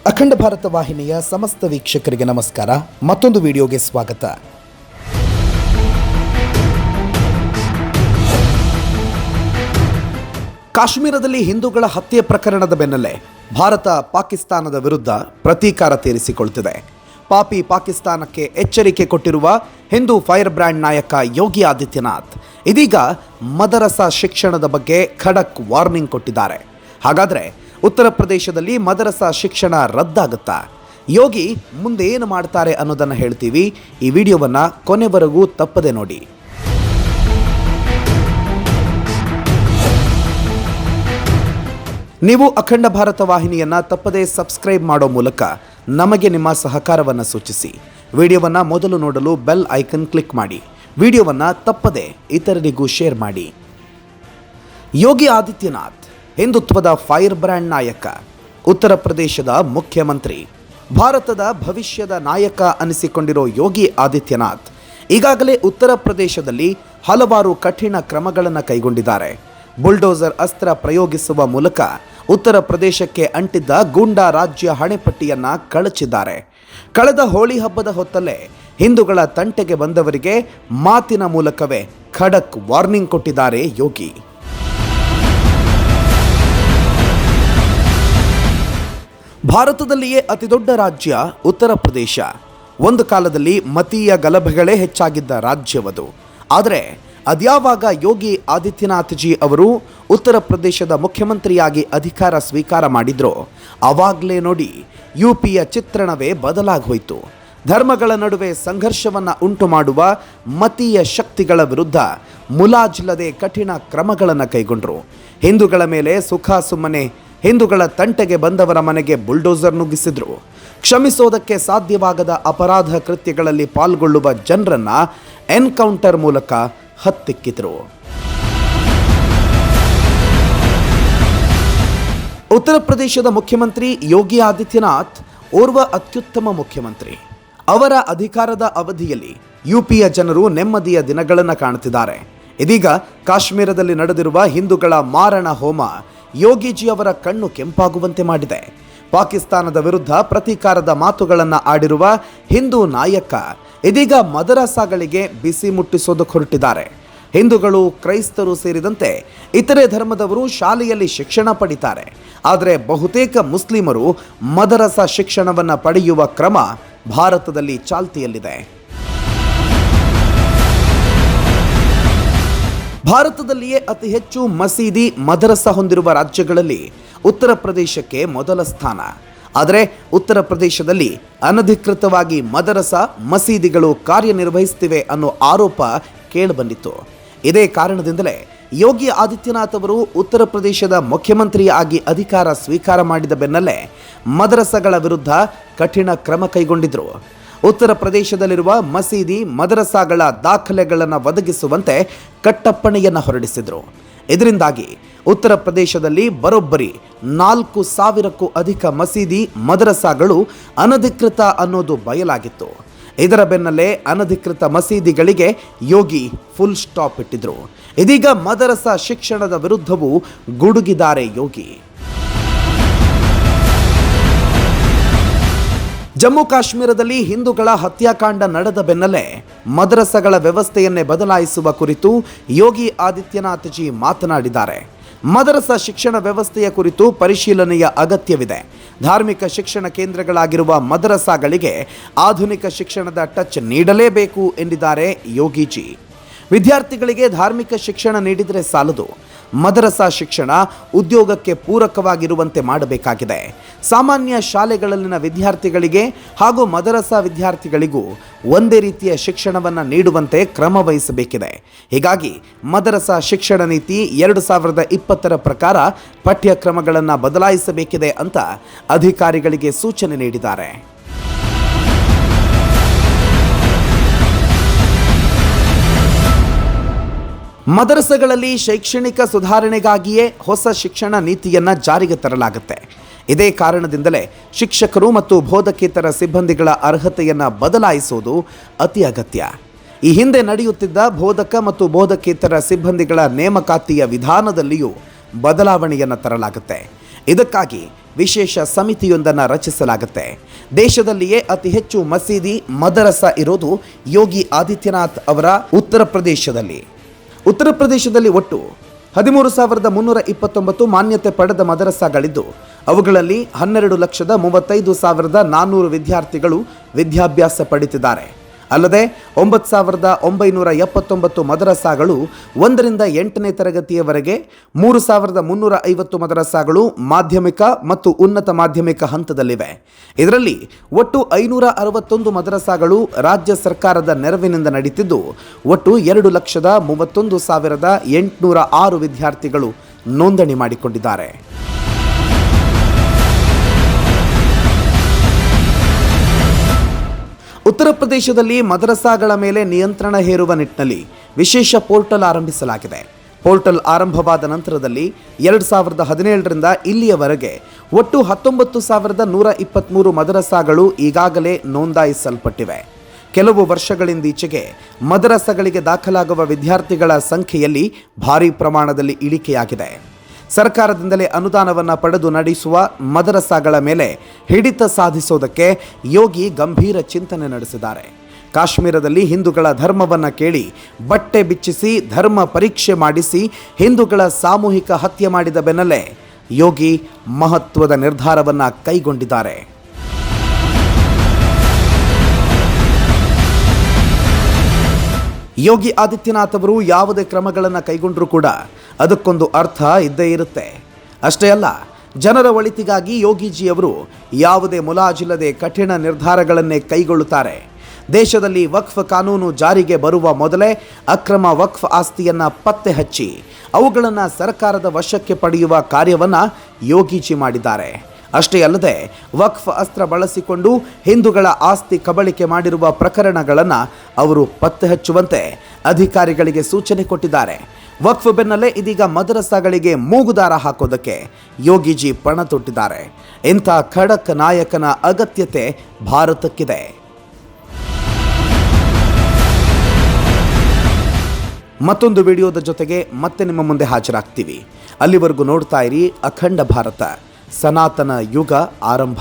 ಅಖಂಡ ಭಾರತ ವಾಹಿನಿಯ ಸಮಸ್ತ ವೀಕ್ಷಕರಿಗೆ ನಮಸ್ಕಾರ. ಮತ್ತೊಂದು ವಿಡಿಯೋಗೆ ಸ್ವಾಗತ. ಕಾಶ್ಮೀರದಲ್ಲಿ ಹಿಂದೂಗಳ ಹತ್ಯೆ ಪ್ರಕರಣದ ಬೆನ್ನಲ್ಲೇ ಭಾರತ ಪಾಕಿಸ್ತಾನದ ವಿರುದ್ಧ ಪ್ರತೀಕಾರ ತೀರಿಸಿಕೊಳ್ತಿದೆ. ಪಾಪಿ ಪಾಕಿಸ್ತಾನಕ್ಕೆ ಎಚ್ಚರಿಕೆ ಕೊಟ್ಟಿರುವ ಹಿಂದೂ ಫೈರ್ ಬ್ರ್ಯಾಂಡ್ ನಾಯಕ ಯೋಗಿ ಆದಿತ್ಯನಾಥ್ ಇದೀಗ ಮದರಸಾ ಶಿಕ್ಷಣದ ಬಗ್ಗೆ ಖಡಕ್ ವಾರ್ನಿಂಗ್ ಕೊಟ್ಟಿದ್ದಾರೆ. ಹಾಗಾದರೆ ಉತ್ತರ ಪ್ರದೇಶದಲ್ಲಿ ಮದರಸಾ ಶಿಕ್ಷಣ ರದ್ದಾಗುತ್ತಾ? ಯೋಗಿ ಮುಂದೆ ಏನು ಮಾಡ್ತಾರೆ ಅನ್ನೋದನ್ನು ಹೇಳ್ತೀವಿ. ಈ ವಿಡಿಯೋವನ್ನು ಕೊನೆವರೆಗೂ ತಪ್ಪದೆ ನೋಡಿ. ನೀವು ಅಖಂಡ ಭಾರತ ವಾಹಿನಿಯನ್ನು ತಪ್ಪದೇ ಸಬ್ಸ್ಕ್ರೈಬ್ ಮಾಡೋ ಮೂಲಕ ನಮಗೆ ನಿಮ್ಮ ಸಹಕಾರವನ್ನು ಸೂಚಿಸಿ. ವಿಡಿಯೋವನ್ನು ಮೊದಲು ನೋಡಲು ಬೆಲ್ ಐಕನ್ ಕ್ಲಿಕ್ ಮಾಡಿ. ವಿಡಿಯೋವನ್ನು ತಪ್ಪದೆ ಇತರರಿಗೂ ಶೇರ್ ಮಾಡಿ. ಯೋಗಿ ಆದಿತ್ಯನಾಥ್ ಹಿಂದುತ್ವದ ಫೈರ್ ಬ್ರ್ಯಾಂಡ್ ನಾಯಕ, ಉತ್ತರ ಪ್ರದೇಶದ ಮುಖ್ಯಮಂತ್ರಿ, ಭಾರತದ ಭವಿಷ್ಯದ ನಾಯಕ ಅನಿಸಿಕೊಂಡಿರೋ ಯೋಗಿ ಆದಿತ್ಯನಾಥ್ ಈಗಾಗಲೇ ಉತ್ತರ ಪ್ರದೇಶದಲ್ಲಿ ಹಲವಾರು ಕಠಿಣ ಕ್ರಮಗಳನ್ನು ಕೈಗೊಂಡಿದ್ದಾರೆ. ಬುಲ್ಡೋಸರ್ ಅಸ್ತ್ರ ಪ್ರಯೋಗಿಸುವ ಮೂಲಕ ಉತ್ತರ ಪ್ರದೇಶಕ್ಕೆ ಅಂಟಿದ್ದ ಗೂಂಡಾ ರಾಜ್ಯ ಹಣೆಪಟ್ಟಿಯನ್ನು ಕಳಚಿದ್ದಾರೆ. ಕಳೆದ ಹೋಳಿ ಹಬ್ಬದ ಹೊತ್ತಲ್ಲೇ ಹಿಂದೂಗಳ ತಂಟೆಗೆ ಬಂದವರಿಗೆ ಮಾತಿನ ಮೂಲಕವೇ ಖಡಕ್ ವಾರ್ನಿಂಗ್ ಕೊಟ್ಟಿದ್ದಾರೆ ಯೋಗಿ. ಭಾರತದಲ್ಲಿಯೇ ಅತಿದೊಡ್ಡ ರಾಜ್ಯ ಉತ್ತರ ಪ್ರದೇಶ. ಒಂದು ಕಾಲದಲ್ಲಿ ಮತೀಯ ಗಲಭೆಗಳೇ ಹೆಚ್ಚಾಗಿದ್ದ ರಾಜ್ಯವದು. ಆದರೆ ಅದ್ಯಾವಾಗ ಯೋಗಿ ಆದಿತ್ಯನಾಥ್ ಜಿ ಅವರು ಉತ್ತರ ಪ್ರದೇಶದ ಮುಖ್ಯಮಂತ್ರಿಯಾಗಿ ಅಧಿಕಾರ ಸ್ವೀಕಾರ ಮಾಡಿದ್ರೋ ಆವಾಗಲೇ ನೋಡಿ ಯುಪಿಯ ಚಿತ್ರಣವೇ ಬದಲಾಗೋಯ್ತು. ಧರ್ಮಗಳ ನಡುವೆ ಸಂಘರ್ಷವನ್ನು ಉಂಟು ಮಾಡುವ ಮತೀಯ ಶಕ್ತಿಗಳ ವಿರುದ್ಧ ಮುಲಾಜಿಲ್ಲದೆ ಕಠಿಣ ಕ್ರಮಗಳನ್ನು ಕೈಗೊಂಡರು. ಹಿಂದೂಗಳ ಮೇಲೆ ಸುಮ್ಮನೆ ಹಿಂದೂಗಳ ತಂಟೆಗೆ ಬಂದವರ ಮನೆಗೆ ಬುಲ್ಡೋಸರ್ ನುಗ್ಗಿಸಿದ್ರು. ಕ್ಷಮಿಸೋದಕ್ಕೆ ಸಾಧ್ಯವಾಗದ ಅಪರಾಧ ಕೃತ್ಯಗಳಲ್ಲಿ ಪಾಲ್ಗೊಳ್ಳುವ ಜನರನ್ನ ಎನ್ಕೌಂಟರ್ ಮೂಲಕ ಹತ್ತಿಕ್ಕಿದ್ರು. ಉತ್ತರ ಪ್ರದೇಶದ ಮುಖ್ಯಮಂತ್ರಿ ಯೋಗಿ ಆದಿತ್ಯನಾಥ್ ಓರ್ವ ಅತ್ಯುತ್ತಮ ಮುಖ್ಯಮಂತ್ರಿ. ಅವರ ಅಧಿಕಾರದ ಅವಧಿಯಲ್ಲಿ ಯುಪಿಯ ಜನರು ನೆಮ್ಮದಿಯ ದಿನಗಳನ್ನು ಕಾಣುತ್ತಿದ್ದಾರೆ. ಇದೀಗ ಕಾಶ್ಮೀರದಲ್ಲಿ ನಡೆದಿರುವ ಹಿಂದೂಗಳ ಮಾರಣ ಹೋಮ ಯೋಗಿಜಿ ಅವರ ಕಣ್ಣು ಕೆಂಪಾಗುವಂತೆ ಮಾಡಿದೆ. ಪಾಕಿಸ್ತಾನದ ವಿರುದ್ಧ ಪ್ರತೀಕಾರದ ಮಾತುಗಳನ್ನು ಆಡಿರುವ ಹಿಂದೂ ನಾಯಕ ಇದೀಗ ಮದರಸಾಗಳಿಗೆ ಬಿಸಿ ಮುಟ್ಟಿಸೋದಕ್ಕೆ ಹೊರಟಿದ್ದಾರೆ. ಹಿಂದೂಗಳು, ಕ್ರೈಸ್ತರು ಸೇರಿದಂತೆ ಇತರೆ ಧರ್ಮದವರು ಶಾಲೆಯಲ್ಲಿ ಶಿಕ್ಷಣ ಪಡಿತಾರೆ. ಆದರೆ ಬಹುತೇಕ ಮುಸ್ಲಿಮರು ಮದರಸಾ ಶಿಕ್ಷಣವನ್ನು ಪಡೆಯುವ ಕ್ರಮ ಭಾರತದಲ್ಲಿ ಚಾಲ್ತಿಯಲ್ಲಿದೆ. ಭಾರತದಲ್ಲಿಯೇ ಅತಿ ಹೆಚ್ಚು ಮಸೀದಿ ಮದರಸಾ ಹೊಂದಿರುವ ರಾಜ್ಯಗಳಲ್ಲಿ ಉತ್ತರ ಪ್ರದೇಶಕ್ಕೆ ಮೊದಲ ಸ್ಥಾನ. ಆದರೆ ಉತ್ತರ ಪ್ರದೇಶದಲ್ಲಿ ಅನಧಿಕೃತವಾಗಿ ಮದರಸಾ ಮಸೀದಿಗಳು ಕಾರ್ಯನಿರ್ವಹಿಸುತ್ತಿವೆ ಅನ್ನೋ ಆರೋಪ ಕೇಳಿಬಂದಿತ್ತು. ಇದೇ ಕಾರಣದಿಂದಲೇ ಯೋಗಿ ಆದಿತ್ಯನಾಥ್ ಅವರು ಉತ್ತರ ಪ್ರದೇಶದ ಮುಖ್ಯಮಂತ್ರಿಯಾಗಿ ಅಧಿಕಾರ ಸ್ವೀಕಾರ ಮಾಡಿದ ಬೆನ್ನಲ್ಲೇ ಮದರಸಾಗಳ ವಿರುದ್ಧ ಕಠಿಣ ಕ್ರಮ ಕೈಗೊಂಡಿದ್ದರು. ಉತ್ತರ ಪ್ರದೇಶದಲ್ಲಿರುವ ಮಸೀದಿ ಮದರಸಾಗಳ ದಾಖಲೆಗಳನ್ನು ಒದಗಿಸುವಂತೆ ಕಟ್ಟಪ್ಪಣೆಯನ್ನು ಹೊರಡಿಸಿದರು. ಇದರಿಂದಾಗಿ ಉತ್ತರ ಪ್ರದೇಶದಲ್ಲಿ ಬರೋಬ್ಬರಿ 4,000ಕ್ಕೂ ಅಧಿಕ ಮಸೀದಿ ಮದರಸಾಗಳು ಅನಧಿಕೃತ ಅನ್ನೋದು ಬಯಲಾಗಿತ್ತು. ಇದರ ಬೆನ್ನಲ್ಲೇ ಅನಧಿಕೃತ ಮಸೀದಿಗಳಿಗೆ ಯೋಗಿ ಫುಲ್ ಸ್ಟಾಪ್ ಇಟ್ಟಿದ್ರು. ಇದೀಗ ಮದರಸಾ ಶಿಕ್ಷಣದ ವಿರುದ್ಧವೂ ಗುಡುಗಿದ್ದಾರೆ ಯೋಗಿ. ಜಮ್ಮು ಕಾಶ್ಮೀರದಲ್ಲಿ ಹಿಂದೂಗಳ ಹತ್ಯಾಕಾಂಡ ನಡೆದ ಬೆನ್ನಲ್ಲೇ ಮದರಸಾಗಳ ವ್ಯವಸ್ಥೆಯನ್ನೇ ಬದಲಾಯಿಸುವ ಕುರಿತು ಯೋಗಿ ಆದಿತ್ಯನಾಥ್ ಜಿ ಮಾತನಾಡಿದ್ದಾರೆ. ಮದರಸಾ ಶಿಕ್ಷಣ ವ್ಯವಸ್ಥೆಯ ಕುರಿತು ಪರಿಶೀಲನೆಯ ಅಗತ್ಯವಿದೆ. ಧಾರ್ಮಿಕ ಶಿಕ್ಷಣ ಕೇಂದ್ರಗಳಾಗಿರುವ ಮದರಸಾಗಳಿಗೆ ಆಧುನಿಕ ಶಿಕ್ಷಣದ ಟಚ್ ನೀಡಲೇಬೇಕು ಎಂದಿದ್ದಾರೆ ಯೋಗಿಜಿ. ವಿದ್ಯಾರ್ಥಿಗಳಿಗೆ ಧಾರ್ಮಿಕ ಶಿಕ್ಷಣ ನೀಡಿದರೆ ಸಾಲದು, ಮದರಸಾ ಶಿಕ್ಷಣ ಉದ್ಯೋಗಕ್ಕೆ ಪೂರಕವಾಗಿರುವಂತೆ ಮಾಡಬೇಕಾಗಿದೆ. ಸಾಮಾನ್ಯ ಶಾಲೆಗಳಲ್ಲಿನ ವಿದ್ಯಾರ್ಥಿಗಳಿಗೆ ಹಾಗೂ ಮದರಸಾ ವಿದ್ಯಾರ್ಥಿಗಳಿಗೂ ಒಂದೇ ರೀತಿಯ ಶಿಕ್ಷಣವನ್ನು ನೀಡುವಂತೆ ಕ್ರಮ ವಹಿಸಬೇಕಿದೆ. ಹೀಗಾಗಿ ಮದರಸಾ ಶಿಕ್ಷಣ ನೀತಿ 2020 ಪ್ರಕಾರ ಪಠ್ಯಕ್ರಮಗಳನ್ನು ಬದಲಾಯಿಸಬೇಕಿದೆ ಅಂತ ಅಧಿಕಾರಿಗಳಿಗೆ ಸೂಚನೆ ನೀಡಿದ್ದಾರೆ. ಮದರಸಗಳಲ್ಲಿ ಶೈಕ್ಷಣಿಕ ಸುಧಾರಣೆಗಾಗಿಯೇ ಹೊಸ ಶಿಕ್ಷಣ ನೀತಿಯನ್ನು ಜಾರಿಗೆ ತರಲಾಗುತ್ತೆ. ಇದೇ ಕಾರಣದಿಂದಲೇ ಶಿಕ್ಷಕರು ಮತ್ತು ಬೋಧಕೇತರ ಸಿಬ್ಬಂದಿಗಳ ಅರ್ಹತೆಯನ್ನು ಬದಲಾಯಿಸುವುದು ಅತಿ ಅಗತ್ಯ. ಈ ಹಿಂದೆ ನಡೆಯುತ್ತಿದ್ದ ಬೋಧಕ ಮತ್ತು ಬೋಧಕೇತರ ಸಿಬ್ಬಂದಿಗಳ ನೇಮಕಾತಿಯ ವಿಧಾನದಲ್ಲಿಯೂ ಬದಲಾವಣೆಯನ್ನು ತರಲಾಗುತ್ತೆ. ಇದಕ್ಕಾಗಿ ವಿಶೇಷ ಸಮಿತಿಯೊಂದನ್ನು ರಚಿಸಲಾಗುತ್ತೆ. ದೇಶದಲ್ಲಿಯೇ ಅತಿ ಹೆಚ್ಚು ಮಸೀದಿ ಮದರಸ ಇರೋದು ಯೋಗಿ ಆದಿತ್ಯನಾಥ್ ಅವರ ಉತ್ತರ ಪ್ರದೇಶದಲ್ಲಿ ಒಟ್ಟು 13,329 ಮಾನ್ಯತೆ ಪಡೆದ ಮದರಸಾಗಳಿದ್ದು ಅವುಗಳಲ್ಲಿ 12,35,400 ವಿದ್ಯಾರ್ಥಿಗಳು ವಿದ್ಯಾಭ್ಯಾಸ ಪಡೆದಿದ್ದಾರೆ. ಅಲ್ಲದೆ 9,979 ಮದರಸಾಗಳು 1ರಿಂದ 8ನೇ ತರಗತಿಯವರೆಗೆ, 3,350 ಮದರಸಾಗಳು ಮಾಧ್ಯಮಿಕ ಮತ್ತು ಉನ್ನತ ಮಾಧ್ಯಮಿಕ ಹಂತದಲ್ಲಿವೆ. ಇದರಲ್ಲಿ ಒಟ್ಟು 561 ಮದರಸಾಗಳು ರಾಜ್ಯ ಸರ್ಕಾರದ ನೆರವಿನಿಂದ ನಡೀತಿದ್ದು ಒಟ್ಟು 2,31,806 ವಿದ್ಯಾರ್ಥಿಗಳು ನೋಂದಣಿ ಮಾಡಿಕೊಂಡಿದ್ದಾರೆ. ಉತ್ತರ ಪ್ರದೇಶದಲ್ಲಿ ಮದರಸಾಗಳ ಮೇಲೆ ನಿಯಂತ್ರಣ ಹೇರುವ ನಿಟ್ಟಿನಲ್ಲಿ ವಿಶೇಷ ಪೋರ್ಟಲ್ ಆರಂಭಿಸಲಾಗಿದೆ. ಪೋರ್ಟಲ್ ಆರಂಭವಾದ ನಂತರದಲ್ಲಿ 2017ರಿಂದ ಇಲ್ಲಿಯವರೆಗೆ ಒಟ್ಟು 19,123 ಮದರಸಾಗಳು ಈಗಾಗಲೇ ನೋಂದಾಯಿಸಲ್ಪಟ್ಟಿವೆ. ಕೆಲವು ವರ್ಷಗಳಿಂದೀಚೆಗೆ ಮದರಸಾಗಳಿಗೆ ದಾಖಲಾಗುವ ವಿದ್ಯಾರ್ಥಿಗಳ ಸಂಖ್ಯೆಯಲ್ಲಿ ಭಾರೀ ಪ್ರಮಾಣದಲ್ಲಿ ಇಳಿಕೆಯಾಗಿದೆ. ಸರ್ಕಾರದಿಂದಲೇ ಅನುದಾನವನ್ನು ಪಡೆದು ನಡೆಸುವ ಮದರಸಾಗಳ ಮೇಲೆ ಹಿಡಿತ ಸಾಧಿಸೋದಕ್ಕೆ ಯೋಗಿ ಗಂಭೀರ ಚಿಂತನೆ ನಡೆಸಿದ್ದಾರೆ. ಕಾಶ್ಮೀರದಲ್ಲಿ ಹಿಂದೂಗಳ ಧರ್ಮವನ್ನು ಕೇಳಿ ಬಟ್ಟೆ ಬಿಚ್ಚಿಸಿ ಧರ್ಮ ಪರೀಕ್ಷೆ ಮಾಡಿಸಿ ಹಿಂದೂಗಳ ಸಾಮೂಹಿಕ ಹತ್ಯೆ ಮಾಡಿದ ಬೆನ್ನಲ್ಲೇ ಯೋಗಿ ಮಹತ್ವದ ನಿರ್ಧಾರವನ್ನು ಕೈಗೊಂಡಿದ್ದಾರೆ. ಯೋಗಿ ಆದಿತ್ಯನಾಥ್ ಅವರು ಯಾವುದೇ ಕ್ರಮಗಳನ್ನು ಕೈಗೊಂಡರೂ ಕೂಡ ಅದಕ್ಕೊಂದು ಅರ್ಥ ಇದ್ದೇ ಇರುತ್ತೆ. ಅಷ್ಟೇ ಅಲ್ಲ, ಜನರ ಒಳಿತಿಗಾಗಿ ಯೋಗಿಜಿಯವರು ಯಾವುದೇ ಮುಲಾಜಿಲ್ಲದೆ ಕಠಿಣ ನಿರ್ಧಾರಗಳನ್ನೇ ಕೈಗೊಳ್ಳುತ್ತಾರೆ. ದೇಶದಲ್ಲಿ ವಕ್ಫ್ ಕಾನೂನು ಜಾರಿಗೆ ಬರುವ ಮೊದಲೇ ಅಕ್ರಮ ವಕ್ಫ್ ಆಸ್ತಿಯನ್ನು ಪತ್ತೆ ಹಚ್ಚಿ ಅವುಗಳನ್ನು ಸರ್ಕಾರದ ವಶಕ್ಕೆ ಪಡೆಯುವ ಕಾರ್ಯವನ್ನು ಯೋಗಿಜಿ ಮಾಡಿದ್ದಾರೆ. ಅಷ್ಟೇ ಅಲ್ಲದೆ ವಕ್ಫ್ ಅಸ್ತ್ರ ಬಳಸಿಕೊಂಡು ಹಿಂದೂಗಳ ಆಸ್ತಿ ಕಬಳಿಕೆ ಮಾಡಿರುವ ಪ್ರಕರಣಗಳನ್ನು ಅವರು ಪತ್ತೆ ಹಚ್ಚುವಂತೆ ಅಧಿಕಾರಿಗಳಿಗೆ ಸೂಚನೆ ಕೊಟ್ಟಿದ್ದಾರೆ. ವಕ್ಫ್ ಬೆನ್ನಲ್ಲೇ ಇದೀಗ ಮದರಸಾಗಳಿಗೆ ಮೂಗುದಾರ ಹಾಕೋದಕ್ಕೆ ಯೋಗಿಜಿ ಪಣ ತೊಟ್ಟಿದ್ದಾರೆ. ಇಂಥ ಖಡಕ್ ನಾಯಕನ ಅಗತ್ಯತೆ ಭಾರತಕ್ಕಿದೆ. ಮತ್ತೊಂದು ವಿಡಿಯೋದ ಜೊತೆಗೆ ಮತ್ತೆ ನಿಮ್ಮ ಮುಂದೆ ಹಾಜರಾಗ್ತೀವಿ. ಅಲ್ಲಿವರೆಗೂ ನೋಡ್ತಾ ಇರಿ ಅಖಂಡ ಭಾರತ. ಸನಾತನ ಯುಗ ಆರಂಭ.